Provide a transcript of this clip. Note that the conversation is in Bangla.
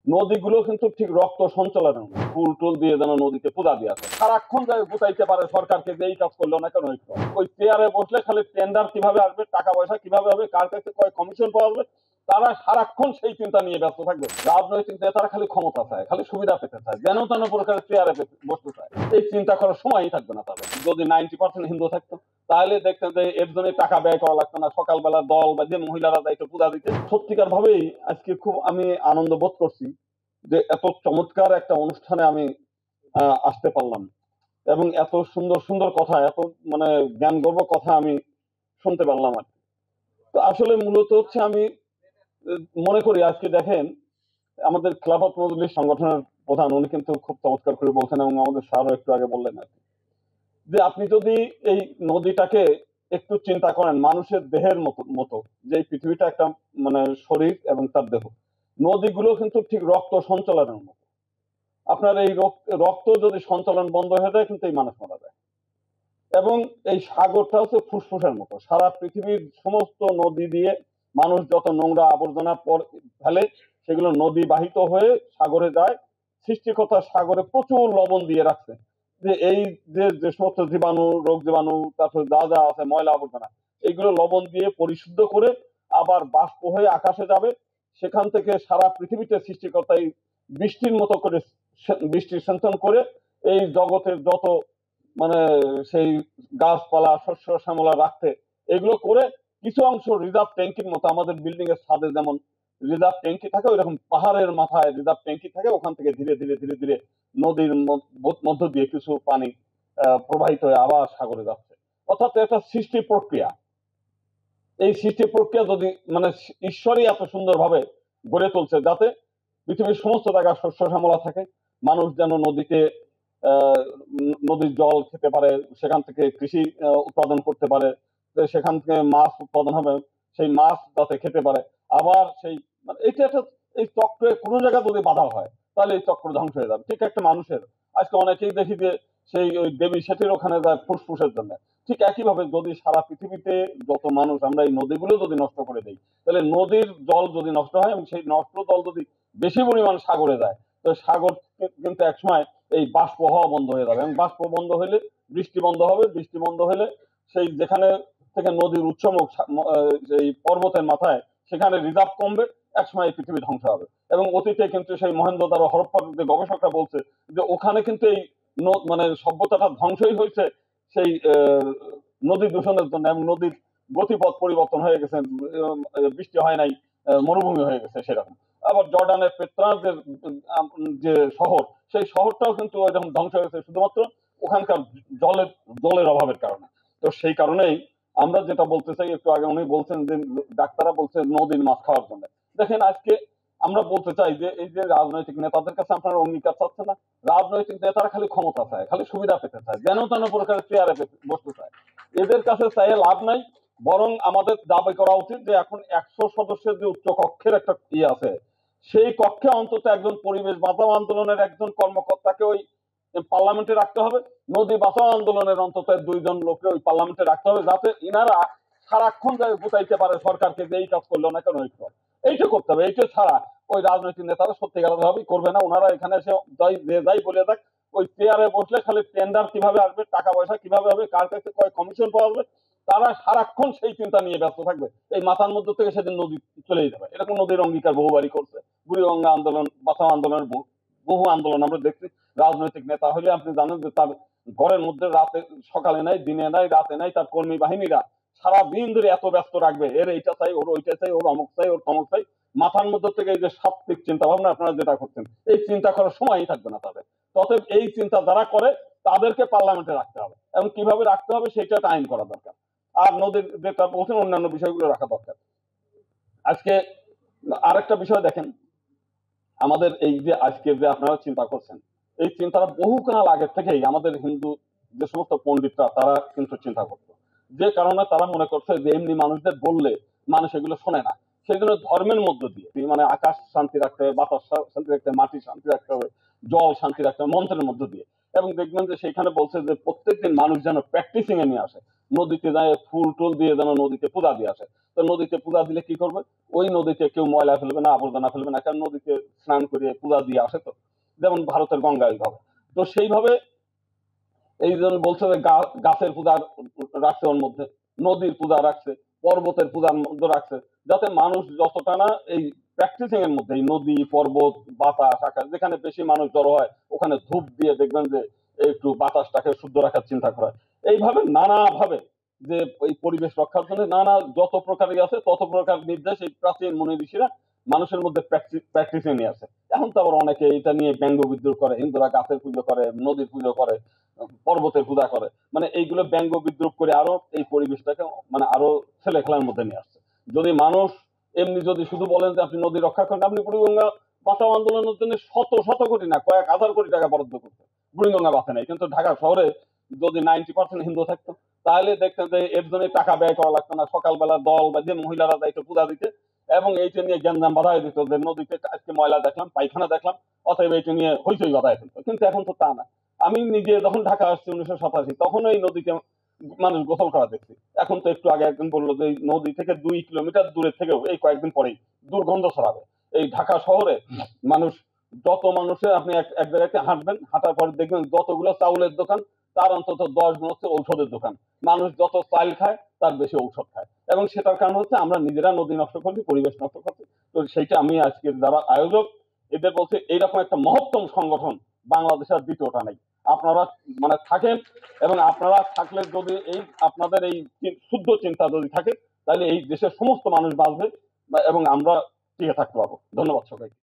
নদীগুলো কিন্তু ঠিক রক্ত সঞ্চালনের মতো। ফুল টুল দিয়ে যেন নদীতে পূজা দিয়ে আসে, সারাক্ষণ যায় গুতাইতে পারে সরকারকে যে এই কাজ করলো না কেন। ওই চেয়ারে বসলে খালি টেন্ডার কিভাবে আসবে, টাকা পয়সা কিভাবে হবে, কার কাছে কয় কমিশন পাওয়া যাবে, তারা সারাক্ষণ সেই চিন্তা নিয়ে ব্যস্ত থাকবে। রাজনৈতিক নেতারা খালি ক্ষমতা চায়, খালি সুবিধা পেতে চায়, যেন তেন প্রকারের চেয়ারে বসতে চায়। এই চিন্তা করার সময়ই থাকবে না তাদের। যদি 90% হিন্দু থাকতো তাহলে দেখতেন যে এর জন্য টাকা ব্যয় করা লাগতো না, সকালবেলা দল বা যে মহিলারা যাইতো পূজা দিতে। সত্যিকার ভাবেই আজকে খুব আমি আনন্দ বোধ করছি যে এত চমৎকার একটা অনুষ্ঠানে আমি আসতে পারলাম, এবং এত সুন্দর সুন্দর কথা, এত মানে জ্ঞান গর্ব কথা আমি শুনতে পারলাম আর কি। তো আসলে মূলত হচ্ছে আমি মনে করি, আজকে দেখেন আমাদের খেলাফত মজলিস সংগঠনের প্রধান উনি কিন্তু খুব চমৎকার করে বলছেন, এবং আমাদের স্যারও একটু আগে বললেন আর কি, যে আপনি যদি এই নদীটাকে একটু চিন্তা করেন মানুষের দেহের মতো মতো, যে এই পৃথিবীটা একটা মানে শরীর এবং তার দেহ, নদীগুলো কিন্তু ঠিক রক্ত সঞ্চালনের মতো। আপনার এই রক্ত যদি সঞ্চালন বন্ধ হয়ে যায় কিন্তু এই মানুষ মারা যায়। এবং এই সাগরটা হচ্ছে ফুসফুসের মতো, সারা পৃথিবীর সমস্ত নদী দিয়ে মানুষ যত নোংরা আবর্জনা ফেলে সেগুলো নদী বাহিত হয়ে সাগরে যায়। সৃষ্টিকর্তা সাগরে প্রচুর লবণ দিয়ে রাখছে, যে এই যে সমস্ত জীবাণু, রোগ জীবাণু, তারপরে যা যা আছে ময়লা আবর্জনা, এইগুলো লবণ দিয়ে পরিশুদ্ধ করে আবার বাষ্প হয়ে আকাশে যাবে। সেখান থেকে সারা পৃথিবীতে সৃষ্টিকর্তাই বৃষ্টির মতো করে বৃষ্টির সিঞ্চন করে এই জগতের যত মানে সেই গাছপালা শস্য শ্যামলা রাখতে এগুলো করে কিছু অংশ রিজার্ভ ট্যাঙ্কির মতো, আমাদের বিল্ডিং এর ছাদে যেমন রিজার্ভ ট্যাঙ্কি থাকে ওইরকম পাহাড়ের মাথায় রিজার্ভ ট্যাঙ্কি থাকে, ওখান থেকে ধীরে ধীরে ধীরে ধীরে নদীর মধ্য দিয়ে কিছু পানি প্রবাহিত হয়ে আবার সাগরে যাচ্ছে। অর্থাৎ এটা সৃষ্টি প্রক্রিয়া। এই সৃষ্টি প্রক্রিয়া যদি মানে ঈশ্বরই এত সুন্দরভাবে গড়ে তুলছে যাতে পৃথিবীর সমস্ত জায়গায় শস্য শ্যামলা থাকে, মানুষ যেন নদীতে নদীর জল খেতে পারে, সেখান থেকে কৃষি উৎপাদন করতে পারে, সেখান থেকে মাছ উৎপাদন হবে, সেই মাছ যাতে খেতে পারে। আবার সেই মানে এটা একটা, এই চক্রে কোনো জায়গায় যদি বাধা হয় তাহলে এই চক্র ধ্বংস হয়ে যাবে। ঠিক একটা মানুষের আজকে অনেকেই দেখি যে সেই ওই দেবী সেটির ওখানে যায় ফুসফুসের জন্য। ঠিক একইভাবে যদি সারা পৃথিবীতে যত মানুষ আমরা এই নদীগুলো যদি নষ্ট করে দিই, তাহলে নদীর জল যদি নষ্ট হয় এবং সেই নষ্ট জল যদি বেশি পরিমাণ সাগরে যায়, তো সাগর কিন্তু একসময় এই বাষ্প হওয়া বন্ধ হয়ে যাবে, এবং বাষ্প বন্ধ হলে বৃষ্টি বন্ধ হবে, বৃষ্টি বন্ধ হলে সেই যেখানে থেকে নদীর উৎসমুখ এই পর্বতের মাথায় সেখানে রিজার্ভ কমবে, একসময় এই পৃথিবী ধ্বংস হবে। এবং অতীতে কিন্তু সেই মহেন্দ্রদার হরপ্পার যে গবেষকরা বলছে যে ওখানে কিন্তু এই মানে সভ্যতাটা ধ্বংসই হয়েছে সেই নদী দূষণের জন্য, এবং নদীর গতিপথ পরিবর্তন হয়ে গেছে, বৃষ্টি হয় নাই, মরুভূমি হয়ে গেছে সেরকম। আবার জর্ডানের পেত্রার যে শহর, সেই শহরটাও কিন্তু যখন ধ্বংস হয়েছে শুধুমাত্র ওখানকার জলের জলের অভাবের কারণে। তো সেই কারণেই আমরা যেটা বলতে চাই, একটু আগে উনি বলছেন যে ডাক্তাররা বলছে নদীর মাছ খাওয়ার জন্য। দেখেন আজকে আমরা বলতে চাই যে এই যে রাজনৈতিক নেতাদের কাছে আপনারা অঙ্গীকার চাচ্ছে না, রাজনৈতিক নেতারা খালি ক্ষমতা চায়, খালি সুবিধা পেতে চায়, যেন তেন প্রকারের চেয়ারে বসতে চায়। এদের কাছে চাইয়ে লাভ নাই, বরং আমাদের দাবি করা উচিত যে এখন 100 সদস্যের যে উচ্চ কক্ষের একটা ইয়ে আছে, সেই কক্ষে অন্তত একজন পরিবেশ বাঁচাও আন্দোলনের একজন কর্মকর্তাকে ওই পার্লামেন্টে রাখতে হবে, নদী বাঁচাও আন্দোলনের অন্তত 2জন লোককে ওই পার্লামেন্টে রাখতে হবে, যাতে ইনারা সারাক্ষণ যায় গুতাইতে পারে সরকারকে যে এই কাজ করলো না কেন। এইটা করতে হবে, এইটা ছাড়া ওই রাজনৈতিক নেতারা সত্যিকার ভাবেই করবে না। ওনারা এখানে এসে যে যাই বলে দেখ, ওই চেয়ারে বসলে খালি টেন্ডার কিভাবে আসবে, টাকা পয়সা কিভাবে হবে, কার কাছে কয় কমিশন পাওয়া যাবে, তারা সারাক্ষণ সেই চিন্তা নিয়ে ব্যস্ত থাকবে। এই মাথার মধ্যে থেকে সেদিন নদী চলেই যাবে। এরকম নদীর অঙ্গীকার বহুবারই করছে, বুড়িগঙ্গা আন্দোলন, বাঁচাও আন্দোলনের বহু আন্দোলন আমরা দেখছি। রাজনৈতিক নেতা হলে আপনি জানেন যে তার ঘরের মধ্যে রাতে সকালে নাই, দিনে নাই, রাতে নাই, তার কর্মী বাহিনীরা সারা দিন ধরে এত ব্যস্ত রাখবে, এর এইটা চাই, ওর ওইটা চাই, ওর অমুক চাই, ওর তমুক চাই। মাথার মধ্যে থেকে এই যে সাত্বিক চিন্তা ভাবনা আপনারা যেটা করছেন, এই চিন্তা করার সময়ই থাকবে না তাদের। তবে এই চিন্তা যারা করে তাদেরকে পার্লামেন্টে রাখতে হবে, এবং কিভাবে রাখতে হবে সেটা একটা আইন করা দরকার। আর নদীর যেটা বলছেন অন্যান্য বিষয়গুলো রাখা দরকার। আজকে আরেকটা বিষয় দেখেন, আমাদের এই যে আজকে যে আপনারা চিন্তা করছেন, এই চিন্তাটা বহুকাল আগের থেকেই আমাদের হিন্দু যে সমস্ত পণ্ডিতরা তারা কিন্তু চিন্তা করতো। যে কারণে তারা মনে করছে যে এমনি মানুষদের বললে মানুষ এগুলো শোনে না, সেই জন্য ধর্মের মধ্য দিয়ে মানে আকাশ শান্তি রাখতে হবে, বাতাস শান্তি রাখতে হবে, মাটি শান্তি রাখতে হবে, জল শান্তি রাখতে হবে মন্ত্রের মধ্য দিয়ে। এবং দেখবেন যে সেইখানে বলছে যে প্রত্যেকদিন মানুষ যেন প্র্যাকটিসিং এ নিয়ে আসে, নদীতে যায় ফুল টুল দিয়ে যেন নদীতে পূজা দিয়ে আসে। তো নদীতে পূজা দিলে কি করবে? ওই নদীতে কেউ ময়লা ফেলবে না, আবর্জনা ফেলবে না, কারণ নদীতে স্নান করে পূজা দিয়ে আসে। তো যেমন ভারতের গঙ্গা এইভাবে, তো সেইভাবে এই জন্য বলছে যে গাছের পূজা রাখছে ওর মধ্যে, নদীর পূজা রাখছে, পর্বতের পূজার মধ্যে রাখছে, যাতে মানুষ যতটা না এই প্র্যাকটিসিং এর মধ্যে এই নদী পর্বত বাতাস আকাশ যেখানে বেশি মানুষ জড়ো হয় ওখানে ধূপ দিয়ে দেখবেন যে একটু বাতাসটাকে শুদ্ধ রাখার চিন্তা করা হয়। এইভাবে নানা ভাবে যে এই পরিবেশ রক্ষার জন্য নানা যত প্রকারই আছে তত প্রকার নির্দেশ এই প্রাচীন মুনি ঋষিরা মানুষের মধ্যে প্র্যাকটিসে নিয়ে আসে। এখন তো আবার অনেকে এটা নিয়ে ব্যঙ্গ বিদ্রুপ করে, হিন্দুরা গাছের পুজো করে, নদীর পুজো করে, পর্বতের পূজা করে, মানে এইগুলো ব্যঙ্গ বিদ্রুপ করে আরো এই পরিবেশটাকে মানে আরো ছেলে খেলার মধ্যে নিয়ে আসছে। যদি মানুষ এমনি যদি শুধু বলেন যে আপনি নদী রক্ষা করেন, আপনি বুড়িগঙ্গা বাঁচাও আন্দোলনের জন্য শত শত কোটি না কয়েক হাজার কোটি টাকা বরাদ্দ করতেন, বুড়িগঙ্গা বাঁচে নাই। কিন্তু ঢাকা শহরে যদি 90% হিন্দু থাকতো তাহলে দেখতেন যে এর জন্য টাকা ব্যয় করা লাগতো না, সকালবেলা দল বা যে মহিলারা যাইতো পূজা দিতে এবং এইটা নিয়ে গ্যাঞ্জাম বাধাই দিত যে নদীতে আজকে ময়লা দেখলাম, পায়খানা দেখলাম, অতএব এইটা নিয়ে হইচই বাধাই ফেলতো। কিন্তু এখন তো তা না। আমি নিজে যখন ঢাকা আসছি 1987 তখন এই নদীতে মানুষ গোসল করা দেখছি। এখন তো একটু আগে একজন বললো যে এই নদী থেকে 2 কিলোমিটার দূরে থেকেও এই কয়েকদিন পরেই দুর্গন্ধ ছড়াবে। এই ঢাকা শহরে মানুষ যত মানুষের আপনি এক এক জায়গাতে হাঁটবেন, হাঁটার পরে দেখবেন যতগুলো চাউলের দোকান তার অন্তত 10 গুণ হচ্ছে ঔষধের দোকান। মানুষ যত চাল খায় তার বেশি ঔষধ খায়, এবং সেটার কারণ হচ্ছে আমরা নিজেরা নদী নষ্ট করছি, পরিবেশ নষ্ট করছি। তো সেইটা আমি আজকে যারা আয়োজক এদের বলছে এইরকম একটা মহত্তম সংগঠন বাংলাদেশের দ্বিতীয়টা নেই। আপনারা মানে থাকেন, এবং আপনারা থাকলে যদি এই আপনাদের এই শুদ্ধ চিন্তা যদি থাকে তাহলে এই দেশের সমস্ত মানুষ বাঁচবে এবং আমরা টিকে থাকতে পারবো। ধন্যবাদ সবাইকে।